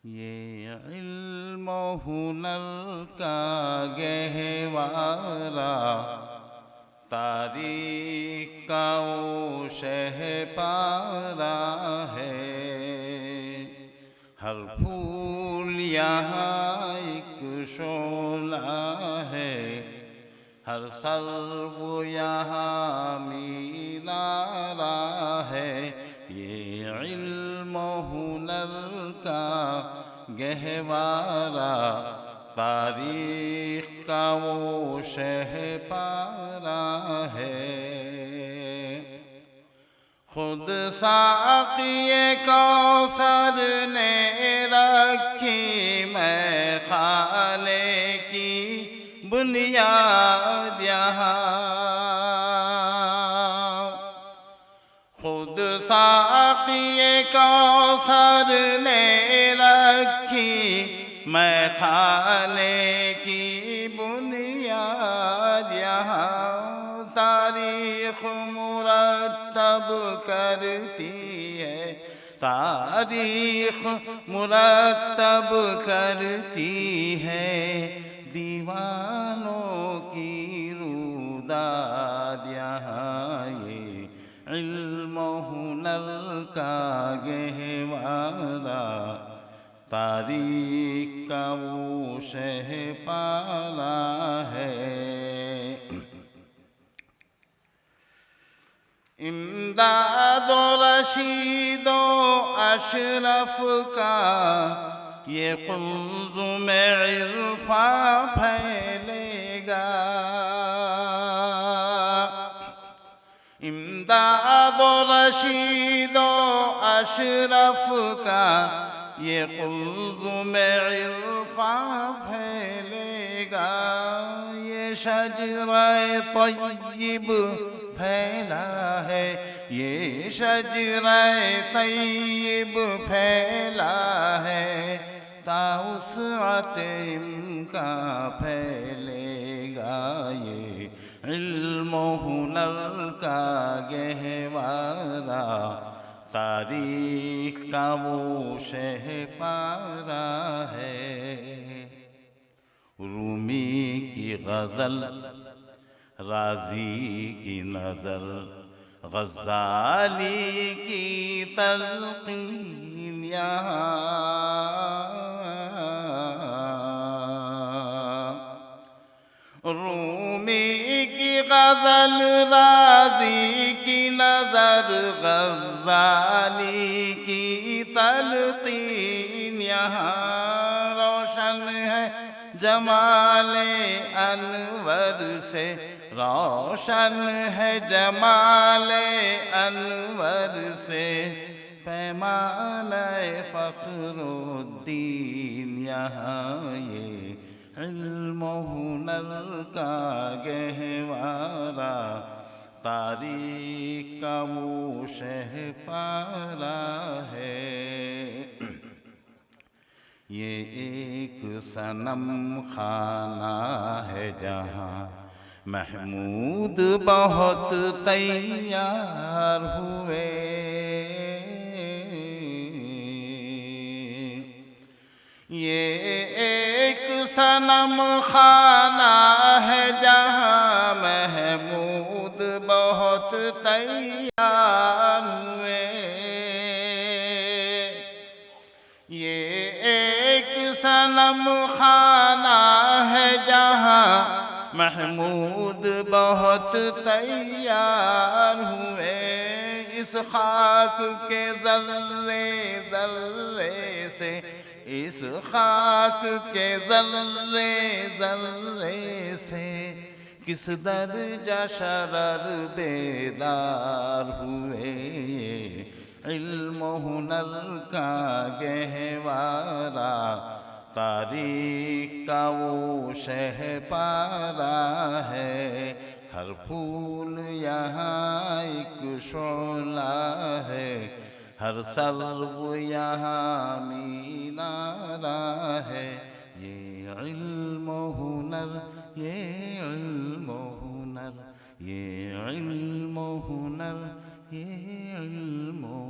یہ علم و ہنر کا گہوارہ تاریخ کا وہ شہ پارا ہے۔ ہر پھول یہاں ایک شعلہ ہے، ہر سرو یہاں مینارہ ہے۔ یہ علم و ہنر کا گہوارہ تاریخ کا وہ شہ پارا ہے۔ خود ساقی کوثر نے رکھی میں خانے کی بنیاد یہاں، خود ساقی کوثر نے رکھی میں خانے کی بنیاد یہاں۔ تاریخ مرتب کرتی ہے، تاریخ مرتب کرتی ہے دیوانوں کی روداد یہاں۔ یہ علم و ہنر کا گہوارہ تاریخ کا وہ شہ پارا ہے۔ امداد و رشید و اشرف کا یہ قلزم عرفاں پھیلے گا، امداد و رشید و اشرف کا یہ قلزم عرفاں پھیلے گا۔ یہ شجرہ طیب پھیلا ہے، یہ شجرہ طیب پھیلا ہے، تا وسعت امکان پھیلے گا۔ یہ علم و ہنر کا گہوارہ تاریخ کا وہ شہ پارا ہے۔ رومی کی غزل، رازی کی نظر، غزالی کی تلقین یہاں، رومی کی غزل، رازی کی نظر، غزالی کی تلقین یہاں۔ روشن ہے جمال انور سے، روشن ہے جمال انور سے، پیمانہ فخر الدین یہاں۔ یہ علم و ہنر کا گہوارہ تاریخ کا وہ شہ پارا ہے۔ یہ ایک صنم خانہ ہے جہاں محمود بہت تیار ہوئے، یہ ایک صنم خانہ ہے جہاں محمود بہت تیار ہوئے۔ یہ ایک صنم خانہ ہے جہاں محمود بہت تیار ہوئے۔ اس خاک کے ذرے ذرے سے، اس خاک کے ذرے ذرے سے کس درجہ شرر بیدار ہوئے۔ علم و ہنر کا گہوارہ تاریخ کا وہ شہ پارا ہے۔ ہر پھول یہاں ایک شعلہ ہے، ہر سرو یہاں مینارہ ہے۔ یہ علم و ہنر، یہ علم و ہنر، یہ علم و ہنر، یہ علم و